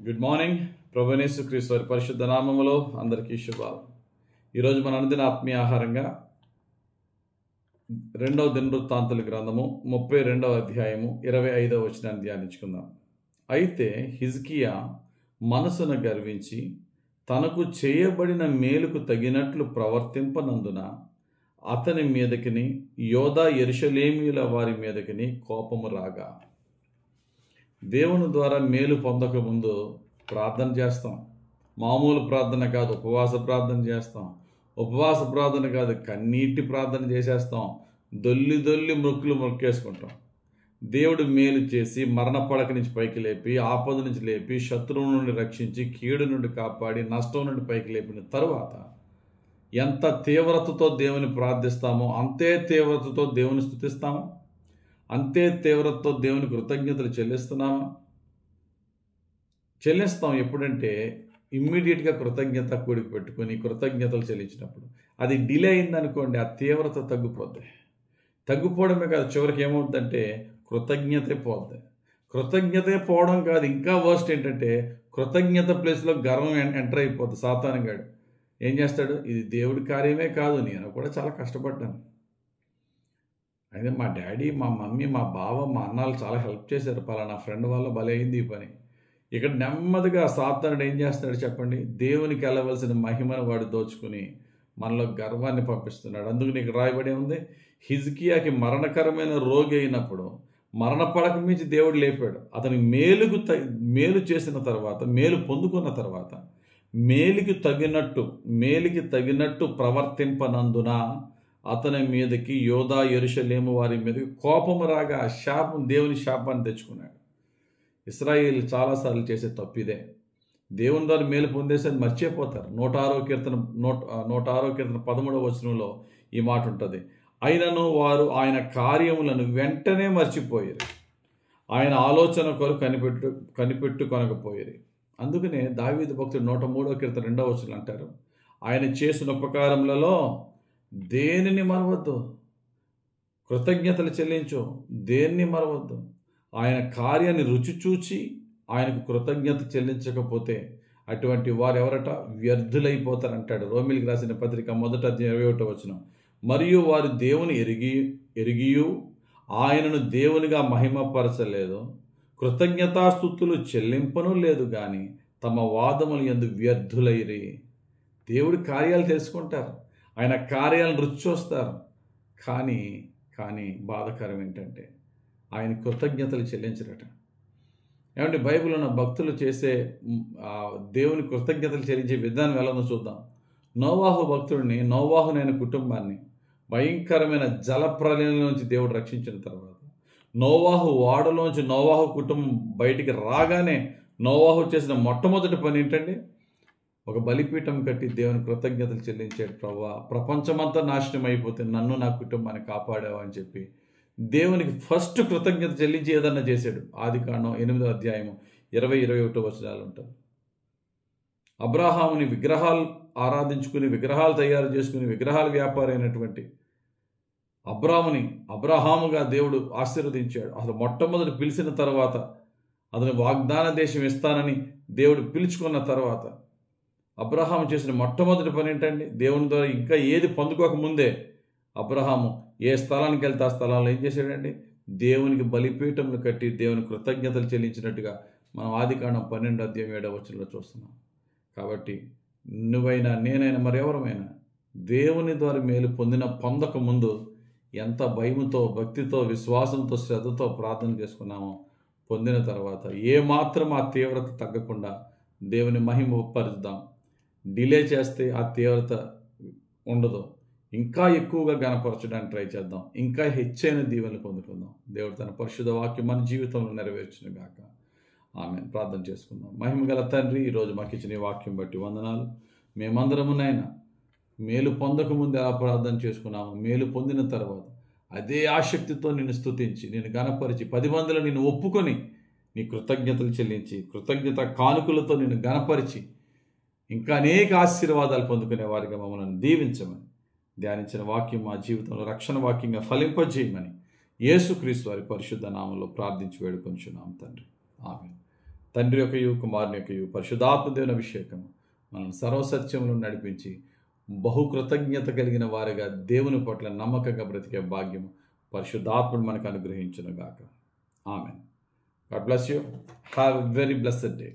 Good morning. ప్రభువైన యేసుక్రీస్తు వారి పరిశుద్ధ నామములో అందరికీ శుభాలు. ఈరోజు మన అనుదిన ఆత్మీయ ఆహారంగా 2వ దినవృత్తాంతుల గ్రంథము 32వ అధ్యాయము 25వ వచనాన్ని ధ్యానించుకుందాం. అయితే హిజ్కియా మనసును గర్వించి తనకు చేయబడిన మేలుకు తగినట్లు ప్రవర్తింపనందున అతని మీదకిని యోధా యెరూషలేమీయుల వారి మీదకిని కోపము రాగా. దేవుని ద్వారా మేలు పొందక ముందు ప్రార్థన చేస్తాం. మామూలు ప్రార్థన కాదు, ఉపవాస ప్రార్థన చేస్తాం. ఉపవాస ప్రార్థన కాదు, కన్నీటి ప్రార్థన చేసేస్తాం. దొల్లి మొక్కేసుకుంటాం. దేవుడు మేలు చేసి మరణ పడక నుంచి పైకి లేపి, ఆపద నుంచి లేపి, శత్రువు నుండి రక్షించి, కీడు నుండి కాపాడి, నష్టం నుండి పైకి లేపిన తరువాత ఎంత తీవ్రతతో దేవుని ప్రార్థిస్తామో అంతే తీవ్రతతో దేవుని స్తుతిస్తాము. అంతే తీవ్రతతో దేవుని కృతజ్ఞతలు చెల్లిస్తాం. ఎప్పుడంటే ఇమ్మీడియట్గా కృతజ్ఞత కూడికి పెట్టుకొని కృతజ్ఞతలు చెల్లించినప్పుడు. అది డిలే అయిందనుకోండి, ఆ తీవ్రత తగ్గిపోద్ది. తగ్గిపోవడమే కాదు, చివరికి ఏమవుతుందంటే కృతజ్ఞతే పోద్ది. కృతజ్ఞతే పోవడం కాదు, ఇంకా వర్స్ట్ ఏంటంటే కృతజ్ఞత ప్లేస్లో గర్వం ఎంటర్ అయిపోద్ది. సాతానుగాడు ఏం చేస్తాడు, ఇది దేవుడి కార్యమే కాదు, నేను కూడా చాలా కష్టపడ్డాను, అయితే మా డాడీ, మా మమ్మీ, మా బావ, మా అన్నాలు చాలా హెల్ప్ చేశారు, పలానా ఫ్రెండ్ వల్ల భలే అయింది ఈ పని. ఇక్కడ నెమ్మదిగా సాతానుడు ఏం చేస్తున్నాడు చెప్పండి, దేవునికి వెళ్ళవలసిన మహిమను వాడు దోచుకుని మనలో గర్వాన్ని పంపిస్తున్నాడు. అందుకు నీకు రాయబడి ఉంది, హిజ్కియాకి మరణకరమైన రోగి అయినప్పుడు మరణ పడక మించి దేవుడు లేపాడు. అతని మేలు చేసిన తర్వాత, మేలు పొందుకున్న తర్వాత మేలుకి తగినట్టు ప్రవర్తింపనందున అతని మీదకి యోధా యెరూషలేము వారి మీదకి కోపము రాగా శాపం, దేవుని శాపాన్ని తెచ్చుకున్నాడు. ఇశ్రాయేలు చాలాసార్లు చేసే తప్పు ఇదే. దేవుని ద్వారా మేలు పొందేసి మర్చిపోతారు. 106వ కీర్తన 13వ వచనంలో ఈ మాట ఉంటుంది, అయినను వారు ఆయన కార్యములను వెంటనే మర్చిపోయారు, ఆయన ఆలోచన కొరకు కనిపెట్టు కొనకపోయారు. అందుకనే దావీదు భక్తుడు 103వ కీర్తన 2వ వచనం అంటారు, ఆయన చేసిన ఉపకారములలో దేనిని మరవద్దు, కృతజ్ఞతలు చెల్లించు, దేన్ని మరవద్దు. ఆయన కార్యాన్ని రుచి చూచి ఆయనకు కృతజ్ఞత చెల్లించకపోతే అటువంటి వారు ఎవరట, వ్యర్థులైపోతారంటాడు. రోమిలికి రాసిన పత్రిక 1వ అధ్యాయం 21వ వచనం. మరియు వారు దేవుని ఎరిగియు ఆయనను దేవునిగా మహిమపరచలేదు, కృతజ్ఞతాస్తుతులు చెల్లింపను లేదు, కానీ తమ వాదములు యందు వ్యర్థులైరి. దేవుడి కార్యాలు తెలుసుకుంటారు, ఆయన కార్యాలను రుచి చూస్తారు, కానీ బాధాకరం ఏంటంటే ఆయన కృతజ్ఞతలు చెల్లించరట. ఏమంటే బైబిల్లో ఉన్న భక్తులు చేసే దేవుని కృతజ్ఞతలు చెల్లించే విధానం ఎలానో చూద్దాం. నోవాహుని ఆయన కుటుంబాన్ని భయంకరమైన జలప్రలయంలోంచి దేవుడు రక్షించిన తర్వాత, నోవాహు వాడలోంచి నోవాహు కుటుంబం బయటికి రాగానే నోవాహు చేసిన మొట్టమొదటి పని ఏంటండి, ఒక బలిపీఠం కట్టి దేవుని కృతజ్ఞతలు చెల్లించాడు. ప్రభువా, ప్రపంచమంతా నాశనం అయిపోతే నన్ను, నా కుటుంబాన్ని కాపాడావు అని చెప్పి దేవునికి ఫస్ట్ కృతజ్ఞత చెల్లించి ఏదన్నా చేశాడు. ఆదికాండం 8వ అధ్యాయము 20-21 వచనాలు ఉంటాయి. అబ్రాహాముని విగ్రహాలు ఆరాధించుకుని, విగ్రహాలు తయారు చేసుకుని, విగ్రహాల వ్యాపారి అయినటువంటి అబ్రాహాముగా దేవుడు ఆశీర్వదించాడు. అసలు మొట్టమొదటి పిలిచిన తర్వాత, అతని వాగ్దాన దేశం ఇస్తానని దేవుడు పిలుచుకున్న తర్వాత అబ్రహాము చేసిన మొట్టమొదటి పని ఏంటండి, దేవుని ద్వారా ఇంకా ఏది పొందుకోక ముందే అబ్రహాము ఏ స్థలానికి వెళ్తే ఆ స్థలాల్లో ఏం చేశాడండి, దేవునికి బలిపీఠములు కట్టి దేవుని కృతజ్ఞతలు చెల్లించినట్టుగా మనం ఆదికాండం 12వ అధ్యాయం 7వ వచనంలో చూస్తున్నాం. కాబట్టి నువ్వైనా, నేనైనా, మరెవరమైనా దేవుని ద్వారా మేలు పొందక ముందు ఎంత భయముతో, భక్తితో, విశ్వాసంతో, శ్రద్ధతో ప్రార్థన చేసుకున్నామో, పొందిన తర్వాత ఏమాత్రం ఆ తీవ్రత తగ్గకుండా దేవుని మహిమ పరుద్దాం. డిలే చేస్తే ఆ తీవ్రత ఉండదు. ఇంకా ఎక్కువగా గణపరచడానికి ట్రై చేద్దాం. ఇంకా హెచ్చైన దీవెనలు పొందుకుందాం. దేవుడు తన పరిశుద్ధ వాక్యం మన జీవితంలో నెరవేర్చును గాక. ఆమేన్. ప్రార్థన చేసుకుందాం. మహిమగల తండ్రి, ఈరోజు మాకు ఇచ్చిన ఈ వాక్యం బట్టి వందనాలు. మేమందరమునైనా మేలు పొందకముందు ఎలా ప్రార్థన చేసుకున్నాము, మేలు పొందిన తర్వాత అదే ఆసక్తితో నిన్ను స్తుతించి, నిన్ను గణపరిచి, 10 మందిలో నిన్ను ఒప్పుకొని నీ కృతజ్ఞతలు చెల్లించి, కృతజ్ఞత కానుకలతో నిన్ను గణపరిచి ఇంకా అనేక ఆశీర్వాదాలు పొందుకునే వారిగా మమ్మల్ని దీవించమని, ధ్యానించిన వాక్యం మా జీవితంలో రక్షణ వాక్యంగా ఫలింపజేయమని యేసుక్రీస్తు వారి పరిశుద్ధ నామంలో ప్రార్థించి వేడుకొంచున్నాం తండ్రి. ఆమేన్. తండ్రి యొక్కయు కుమారుని యొక్కయు పరిశుద్ధాత్మ దేవుని అభిషేకం మనం సర్వసత్యంలో నడిపించి బహుకృతజ్ఞత కలిగిన వారిగా దేవుని పట్ల నమ్మకంగా బ్రతికే భాగ్యం పరిశుద్ధాత్ముడు మనకు అనుగ్రహించును గాక. Amen. God bless you. Have a very blessed day.